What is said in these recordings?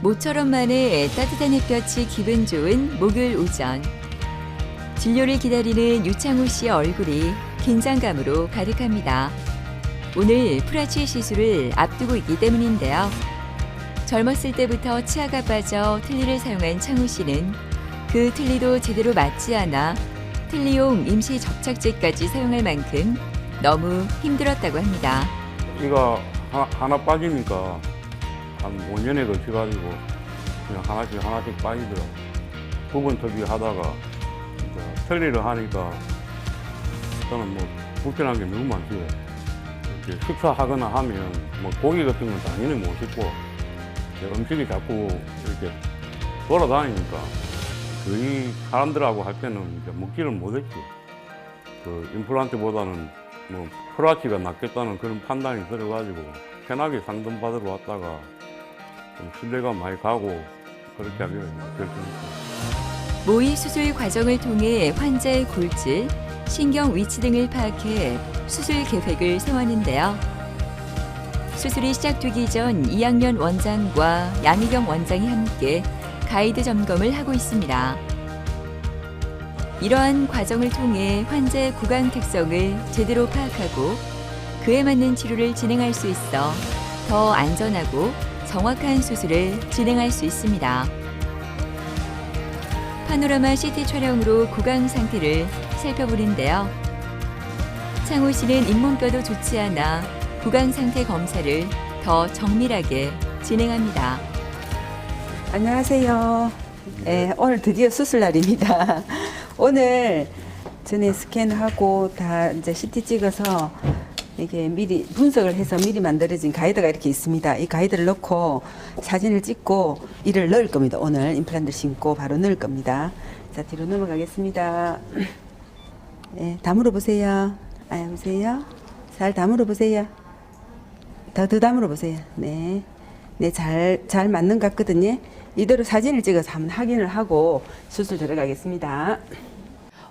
모처럼 만에 따뜻한 햇볕이 기분 좋은 목요일 오전. 진료를 기다리는 유창호 씨의 얼굴이 긴장감으로 가득합니다. 오늘 프라치 시술을 앞두고 있기 때문인데요. 젊었을 때부터 치아가 빠져 틀니를 사용한 창호 씨는 그 틀니도 제대로 맞지 않아 틀니용 임시 접착제까지 사용할 만큼 너무 힘들었다고 합니다. 이가 하나 빠지니까 한 5년에 걸쳐가지고 그냥 하나씩 빠지더라고. 부분 터비 하다가 틀니를 하니까 저는 뭐 불편한 게 너무 많죠. 이렇게 식사하거나 하면 뭐 고기 같은 건 당연히 못 씹고 음식이 자꾸 이렇게 돌아다니니까 거의 사람들하고 할 때는 이제 먹지를 못했지. 그 임플란트보다는 뭐 프라치가 낫겠다는 그런 판단이 들어가지고 편하게 상담받으러 왔다가 좀 신뢰가 많이 가고 그렇게 하기로 결정했습니다. 모의 수술 과정을 통해 환자의 골질, 신경 위치 등을 파악해 수술 계획을 세웠는데요. 수술이 시작되기 전 2학년 원장과 양희경 원장이 함께 가이드 점검을 하고 있습니다. 이러한 과정을 통해 환자의 구강 특성을 제대로 파악하고 그에 맞는 치료를 진행할 수 있어 더 안전하고 정확한 수술을 진행할 수 있습니다. 파노라마 CT 촬영으로 구강 상태를 살펴보는데요. 창호 씨는 잇몸뼈도 좋지 않아 구강 상태 검사를 더 정밀하게 진행합니다. 안녕하세요. 네, 오늘 드디어 수술 날입니다. 오늘 전에 스캔하고 다 이제 CT 찍어서 이게 미리 분석을 해서 미리 만들어진 가이드가 이렇게 있습니다. 이 가이드를 넣고 사진을 찍고 이를 넣을 겁니다. 오늘 임플란트 심고 바로 넣을 겁니다. 자, 뒤로 넘어가겠습니다. 네, 다물어 보세요. 보세요. 잘 다물어 보세요. 더 다물어 보세요. 네. 네, 잘 맞는 것 같거든요. 이대로 사진을 찍어서 한번 확인을 하고 수술 들어가겠습니다.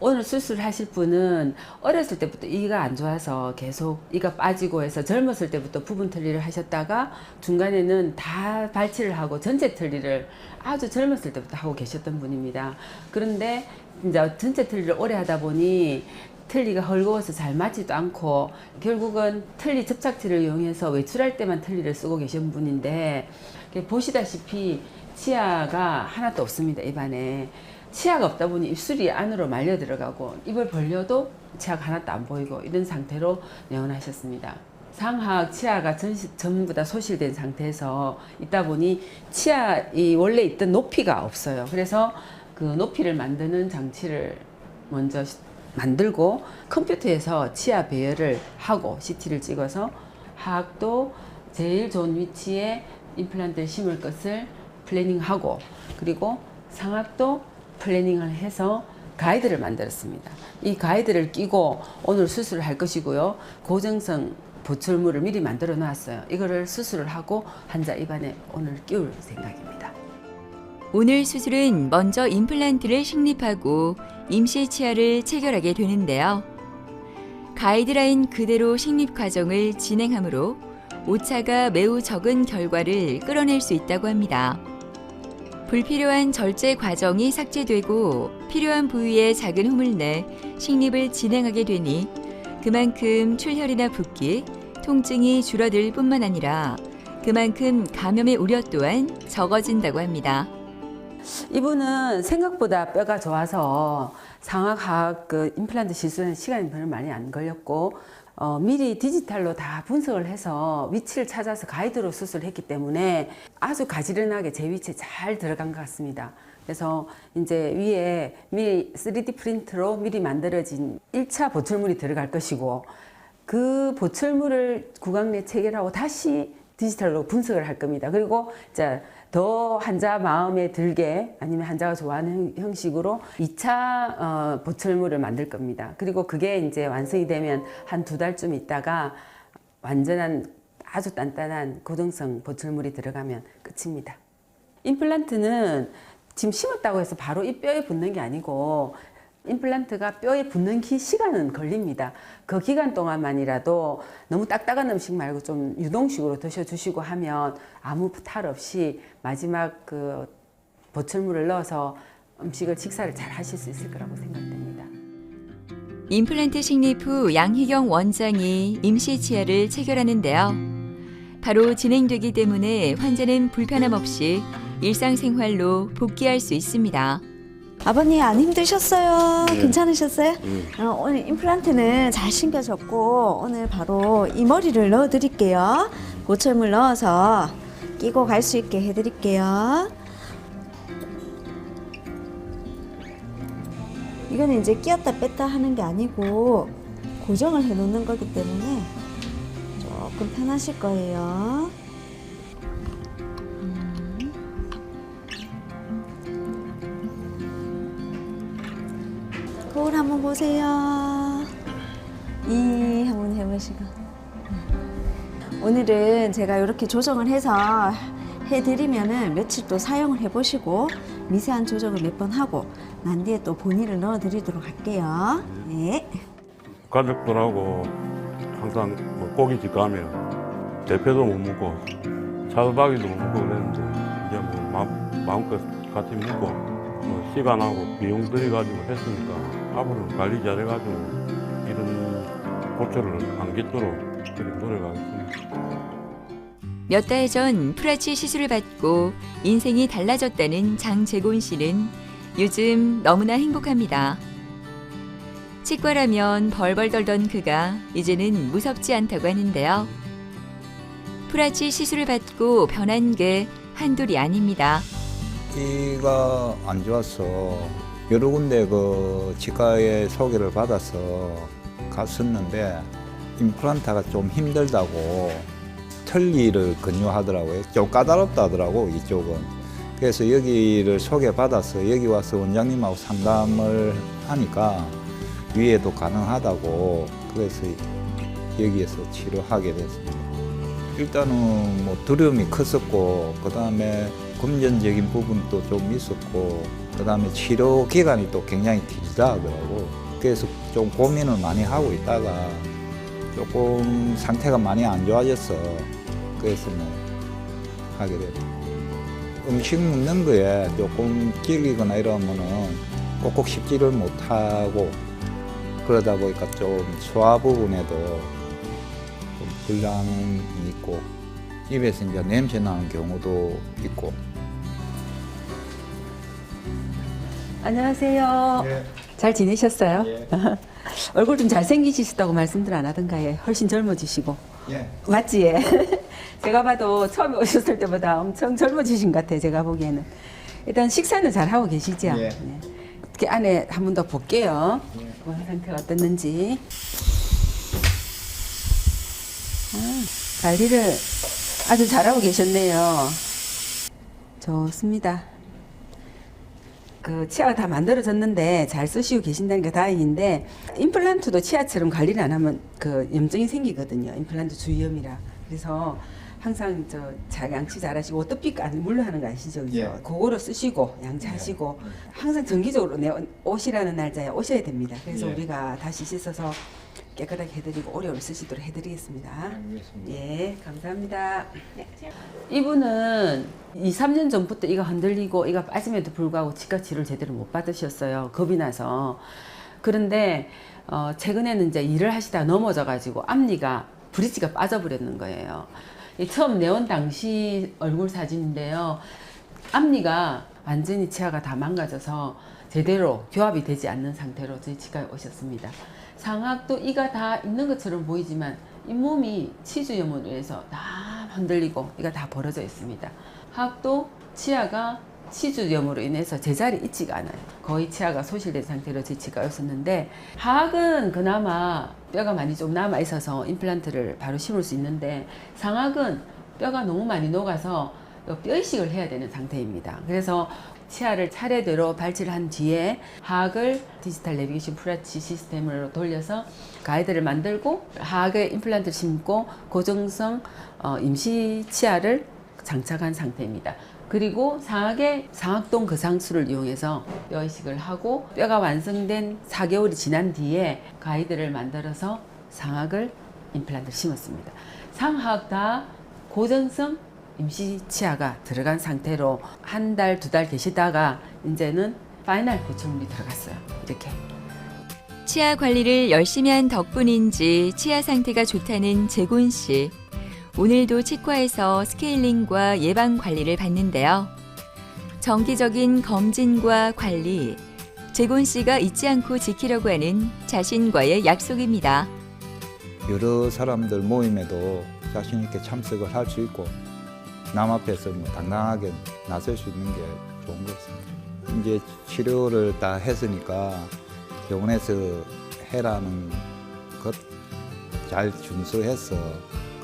오늘 수술하실 분은 어렸을 때부터 이가 안 좋아서 계속 이가 빠지고 해서 젊었을 때부터 부분 틀니를 하셨다가 중간에는 다 발치를 하고 전체 틀니를 아주 젊었을 때부터 하고 계셨던 분입니다. 그런데 이제 전체 틀니를 오래 하다 보니 틀니가 헐거워서 잘 맞지도 않고 결국은 틀니 접착제를 이용해서 외출할 때만 틀니를 쓰고 계신 분인데 보시다시피 치아가 하나도 없습니다. 입안에 치아가 없다 보니 입술이 안으로 말려 들어가고 입을 벌려도 치아가 하나도 안 보이고 이런 상태로 내원하셨습니다. 상하악 치아가 전부 다 소실된 상태에서 있다 보니 치아이 원래 있던 높이가 없어요. 그래서 그 높이를 만드는 장치를 먼저 만들고 컴퓨터에서 치아 배열을 하고 CT를 찍어서 하악도 제일 좋은 위치에 임플란트를 심을 것을 플래닝하고 그리고 상악도 플래닝을 해서 가이드를 만들었습니다. 이 가이드를 끼고 오늘 수술을 할 것이고요. 고정성 보철물을 미리 만들어 놨어요. 이거를 수술을 하고 환자 입안에 오늘 끼울 생각입니다. 오늘 수술은 먼저 임플란트를 식립하고 임시 치아를 체결하게 되는데요. 가이드라인 그대로 식립 과정을 진행하므로 오차가 매우 적은 결과를 끌어낼 수 있다고 합니다. 불필요한 절제 과정이 삭제되고 필요한 부위에 작은 홈을 내 식립을 진행하게 되니 그만큼 출혈이나 붓기, 통증이 줄어들 뿐만 아니라 그만큼 감염의 우려 또한 적어진다고 합니다. 이분은 생각보다 뼈가 좋아서 상악하악 그 임플란트 시술하는 시간이 별로 많이 안 걸렸고 미리 디지털로 다 분석을 해서 위치를 찾아서 가이드로 수술했기 때문에 아주 가지런하게 제 위치에 잘 들어간 것 같습니다. 그래서 이제 위에 미리 3D 프린트로 미리 만들어진 1차 보철물이 들어갈 것이고 그 보철물을 구강 내 체결하고 다시 디지털로 분석을 할 겁니다. 그리고 자, 더 환자 마음에 들게 아니면 환자가 좋아하는 형식으로 2차 보철물을 만들 겁니다. 그리고 그게 이제 완성이 되면 한 2달쯤 있다가 완전한 아주 단단한 고정성 보철물이 들어가면 끝입니다. 임플란트는 지금 심었다고 해서 바로 이 뼈에 붙는 게 아니고 임플란트가 뼈에 붙는 시간은 걸립니다. 그 기간 동안만이라도 너무 딱딱한 음식 말고 좀 유동식으로 드셔주시고 하면 아무 탈 없이 마지막 그 보철물을 넣어서 음식을 식사를 잘 하실 수 있을 거라고 생각됩니다. 임플란트 식립 후 양희경 원장이 임시 치아를 체결하는데요. 바로 진행되기 때문에 환자는 불편함 없이 일상생활로 복귀할 수 있습니다. 아버님 안 힘드셨어요? 네. 괜찮으셨어요? 네. 오늘 임플란트는 잘 신겨졌고 오늘 바로 이 머리를 넣어드릴게요. 보철물 넣어서 끼고 갈 수 있게 해드릴게요. 이거는 이제 끼었다 뺐다 하는 게 아니고 고정을 해 놓는 거기 때문에 조금 편하실 거예요. 거울 한번 보세요. 이 한번 해보시고. 오늘은 제가 이렇게 조정을 해서 해드리면은 며칠 또 사용을 해보시고 미세한 조정을 몇 번 하고 난 뒤에 또 본의를 넣어드리도록 할게요. 네. 가족들하고 항상 뭐 고깃집 가면 대패도 못 먹고 차돌박이도 못 먹고 그랬는데 이제 뭐 마음껏 같이 먹고 뭐 시간하고 비용 들여가지고 했으니까 앞으로 관리 잘해가지고 이런 고초를 안 겪도록 그렇게 노력하겠습니다. 몇 달 전 프라치 시술을 받고 인생이 달라졌다는 장재곤 씨는 요즘 너무나 행복합니다. 치과라면 벌벌 떨던 그가 이제는 무섭지 않다고 하는데요. 프라치 시술을 받고 변한 게 한둘이 아닙니다. 이가 안 좋아서 여러 군데 그 치과에 소개를 받아서 갔었는데 임플란트가 좀 힘들다고 틀니를 권유하더라고요. 좀 까다롭다 하더라고 이쪽은. 그래서 여기를 소개받아서 여기 와서 원장님하고 상담을 하니까 위에도 가능하다고 그래서 여기에서 치료하게 됐습니다. 일단은 뭐 두려움이 컸었고 그 다음에 금전적인 부분도 좀 있었고 그 다음에 치료 기간이 또 굉장히 길다 하더라고. 그래서 좀 고민을 많이 하고 있다가 조금 상태가 많이 안 좋아졌어. 그래서 뭐 하게 됐다. 음식 먹는 거에 조금 질리거나 이러면은 꼭꼭 씹지를 못하고 그러다 보니까 좀 소화 부분에도 좀 불량이 있고 입에서 이제 냄새 나는 경우도 있고. 안녕하세요. 네. 잘 지내셨어요? 예. 얼굴 좀 잘생기시다고 말씀들 안 하던가요? 훨씬 젊어지시고. 예. 맞지? 예. 제가 봐도 처음에 오셨을 때보다 엄청 젊어지신 것 같아요. 제가 보기에는. 일단 식사는 잘 하고 계시죠? 예. 네. 이렇게 안에 한 번 더 볼게요. 뭐 상태가 어떻는지. 관리를 아주 잘하고 계셨네요. 좋습니다. 그 치아가 다 만들어졌는데 잘 쓰시고 계신다는 게 다행인데 임플란트도 치아처럼 관리를 안 하면 그 염증이 생기거든요. 임플란트 주위염이라. 그래서 항상 양치 잘하시고 오토픽 물로 하는 거 아시죠? 그죠? 예. 그거로 쓰시고 양치하시고 항상 정기적으로 내 옷이라는 날짜에 오셔야 됩니다. 그래서 예. 우리가 다시 씻어서 깨끗하게 해드리고 오래오래 쓰시도록 해드리겠습니다. 알겠습니다. 예, 감사합니다. 이분은 2, 3년 전부터 이가 흔들리고 이가 빠짐에도 불구하고 치과 치료를 제대로 못 받으셨어요. 겁이 나서. 그런데 최근에는 이제 일을 하시다가 넘어져가지고 앞니가 브릿지가 빠져버렸는 거예요. 이 처음 내온 당시 얼굴 사진인데요. 앞니가 완전히 치아가 다 망가져서 제대로 교합이 되지 않는 상태로 저희 치과에 오셨습니다. 상악도 이가 다 있는 것처럼 보이지만 잇몸이 치주염으로 인해서 다 흔들리고 이가 다 벌어져 있습니다. 하악도 치아가 치주염으로 인해서 제자리 있지가 않아요. 거의 치아가 소실된 상태로 제 치과에 왔었는데 하악은 그나마 뼈가 많이 좀 남아 있어서 임플란트를 바로 심을 수 있는데 상악은 뼈가 너무 많이 녹아서 뼈 이식을 해야 되는 상태입니다. 그래서 치아를 차례대로 발치를 한 뒤에 하악을 디지털 내비게이션 프라치 시스템으로 돌려서 가이드를 만들고 하악에 임플란트를 심고 고정성 임시 치아를 장착한 상태입니다. 그리고 상악의 상악동 거상술을 이용해서 뼈 이식을 하고 뼈가 완성된 4개월이 지난 뒤에 가이드를 만들어서 상악을 임플란트를 심었습니다. 상하악 다 고정성 임시 치아가 들어간 상태로 한 달, 2달 계시다가 이제는 파이널 보충이 들어갔어요. 이렇게. 치아 관리를 열심히 한 덕분인지 치아 상태가 좋다는 재곤 씨. 오늘도 치과에서 스케일링과 예방 관리를 받는데요. 정기적인 검진과 관리, 재곤 씨가 잊지 않고 지키려고 하는 자신과의 약속입니다. 여러 사람들 모임에도 자신 있게 참석을 할 수 있고 남 앞에서 뭐 당당하게 나설 수 있는 게 좋은 것 같습니다. 이제 치료를 다 했으니까 병원에서 해라는 것 잘 준수해서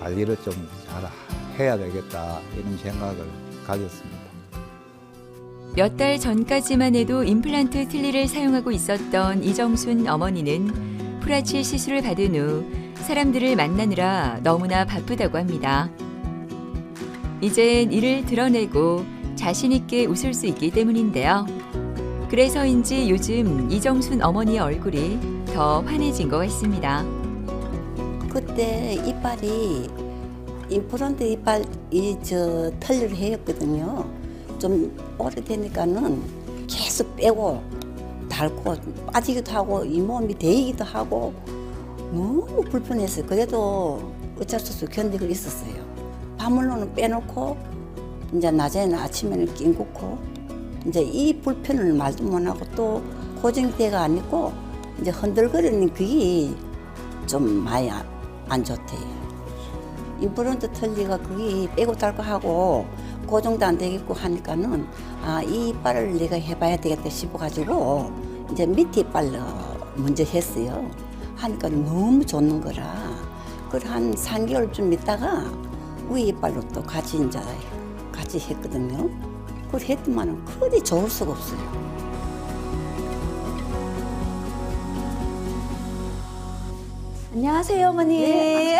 관리를 좀 잘 해야 되겠다 이런 생각을 가졌습니다. 몇 달 전까지만 해도 임플란트 틀니를 사용하고 있었던 이정순 어머니는 프라치 시술을 받은 후 사람들을 만나느라 너무나 바쁘다고 합니다. 이젠 이를 드러내고 자신 있게 웃을 수 있기 때문인데요. 그래서인지 요즘 이정순 어머니의 얼굴이 더 환해진 것 같습니다. 그때 이빨이 임플란트 이빨이 털리를 했거든요. 좀 오래되니까는 계속 빼고 닳고 빠지기도 하고 잇몸이 데이기도 하고 너무 불편했어요. 그래도 어쩔 수 없이 견디고 있었어요. 밤물로는 빼놓고 이제 낮에는 아침에는 낀 굽고 이제 이 불편을 말도 못하고 또 고정대가 아니고 이제 흔들거리는 그게 좀 많이 안 좋대요. 임플란트 털리가 그게 빼고 달고 하고 고정도 안 되겠고 하니까는 이 이빨을 내가 해봐야 되겠다 싶어가지고 이제 밑에 이빨로 먼저 했어요. 하니까 너무 좋는 거라. 그걸 한 3개월쯤 있다가 위에 이빨로 또 같이 했거든요. 그걸 했더만은 그리 좋을 수가 없어요. 안녕하세요, 어머니. 네,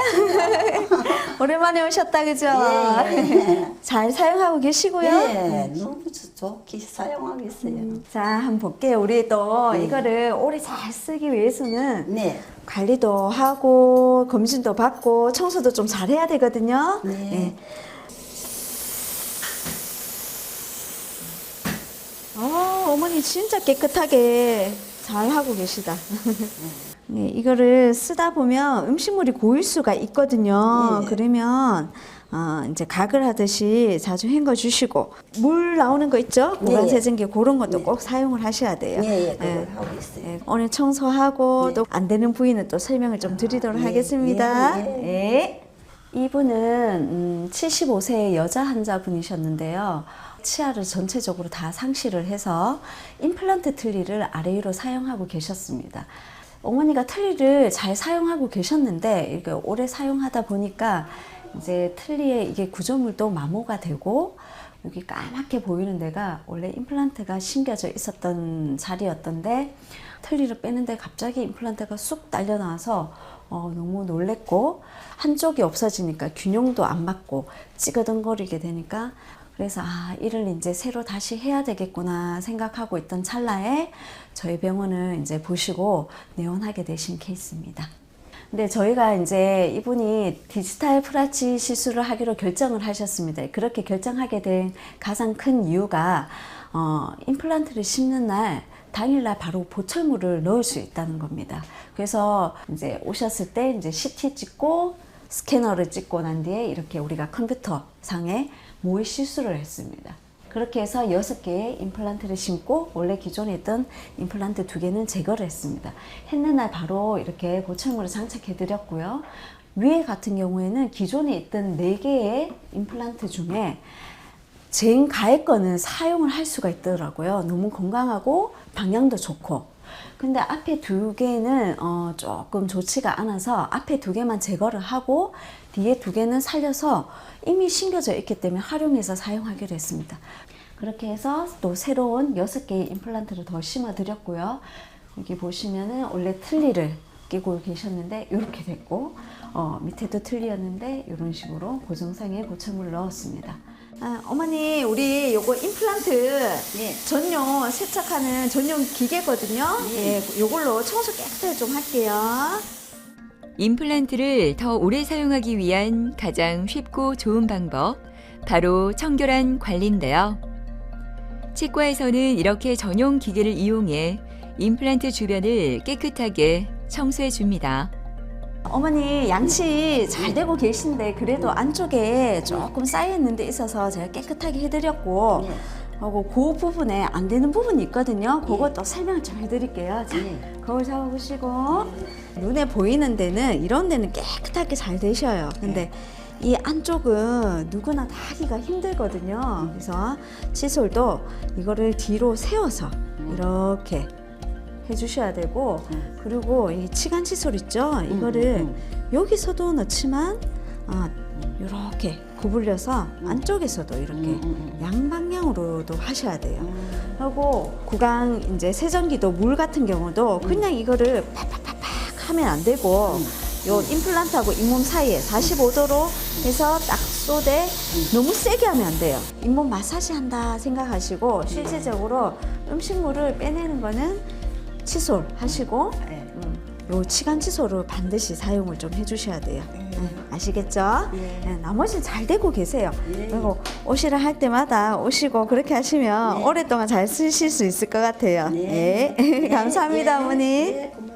오랜만에 오셨다, 그죠? 예. 잘 사용하고 계시고요. 네, 너무 좋게 사용하고 있어요. 자, 한번 볼게요. 우리 또 이거를 오래 잘 쓰기 위해서는 네. 관리도 하고 검진도 받고 청소도 좀 잘해야 되거든요. 네. 어머니 진짜 깨끗하게 잘 하고 계시다. 네, 이거를 쓰다 보면 음식물이 고일 수가 있거든요. 네. 그러면 이제 각을 하듯이 자주 헹궈 주시고 물 나오는 거 있죠? 네. 보관 세정기 그런 것도 네. 꼭 사용을 하셔야 돼요. 네, 그걸 네. 하고 있어요. 네, 오늘 청소하고 네. 또 안 되는 부위는 또 설명을 좀 드리도록 네, 하겠습니다. 네, 네. 네. 이분은 75세의 여자 환자분이셨는데요. 치아를 전체적으로 다 상실을 해서 임플란트 틀니를 아래 위로 사용하고 계셨습니다. 어머니가 틀니를 잘 사용하고 계셨는데 이렇게 오래 사용하다 보니까 이제 틀니에 이게 구조물도 마모가 되고 여기 까맣게 보이는 데가 원래 임플란트가 심겨져 있었던 자리였던데 틀니를 빼는데 갑자기 임플란트가 쑥 딸려 나와서 너무 놀랬고 한쪽이 없어지니까 균형도 안 맞고 찌그덩거리게 되니까 그래서 이를 이제 새로 다시 해야 되겠구나 생각하고 있던 찰나에 저희 병원을 이제 보시고 내원하게 되신 케이스입니다. 근데 저희가 이제 이분이 디지털 프라치 시술을 하기로 결정을 하셨습니다. 그렇게 결정하게 된 가장 큰 이유가 임플란트를 심는 날 당일날 바로 보철물을 넣을 수 있다는 겁니다. 그래서 이제 오셨을 때 이제 CT 찍고 스캐너를 찍고 난 뒤에 이렇게 우리가 컴퓨터 상에 모의 시술을 했습니다. 그렇게 해서 6개의 임플란트를 심고 원래 기존에 있던 임플란트 2개는 제거를 했습니다. 했는 날 바로 이렇게 보철물을 장착해 드렸고요. 위에 같은 경우에는 기존에 있던 4개의 임플란트 중에 젠 가해 거는 사용을 할 수가 있더라고요. 너무 건강하고 방향도 좋고. 근데 앞에 2개는 조금 좋지가 않아서 앞에 2개만 제거를 하고 뒤에 2개는 살려서 이미 심겨져 있기 때문에 활용해서 사용하기로 했습니다. 그렇게 해서 또 새로운 6개의 임플란트를 더 심어 드렸고요. 여기 보시면은 원래 틀니를 끼고 계셨는데 이렇게 됐고 밑에도 틀니였는데 이런 식으로 고정상에 보철물을 넣었습니다. 어머니, 우리 요거 임플란트 네. 전용 세척하는 전용 기계거든요. 네. 예, 요걸로 청소 깨끗하게 좀 할게요. 임플란트를 더 오래 사용하기 위한 가장 쉽고 좋은 방법, 바로 청결한 관리인데요. 치과에서는 이렇게 전용 기계를 이용해 임플란트 주변을 깨끗하게 청소해 줍니다. 어머니, 양치 잘 되고 계신데 그래도 안쪽에 조금 쌓여있는 데 있어서 제가 깨끗하게 해드렸고, 네. 하고 그 부분에 안 되는 부분이 있거든요. 그것도 설명을 좀 해드릴게요. 자, 네. 거울 잡아보시고, 눈에 보이는 데는 이런 데는 깨끗하게 잘 되셔요. 근데 이 안쪽은 누구나 다 하기가 힘들거든요. 그래서 칫솔도 이거를 뒤로 세워서 이렇게 해주셔야 되고, 그리고 이 치간 칫솔 있죠? 이거를 여기서도 넣지만 이렇게 구불려서 안쪽에서도 이렇게 양방향으로도 하셔야 돼요. 그리고 구강 이제 세정기도 물 같은 경우도 그냥 이거를 팍팍팍팍 하면 안 되고, 요 임플란트하고 잇몸 사이에 45도로 해서 딱 쏘되 너무 세게 하면 안 돼요. 잇몸 마사지 한다 생각하시고, 실질적으로 음식물을 빼내는 거는 칫솔 하시고, 요 치간 칫솔을 반드시 사용을 좀 해주셔야 돼요. 아시겠죠? 네, 나머지는 잘 되고 계세요. 그리고 오시라 할 때마다 오시고 그렇게 하시면 오랫동안 잘 쓰실 수 있을 것 같아요. 네. 감사합니다, 어머니. 네, 고마워요.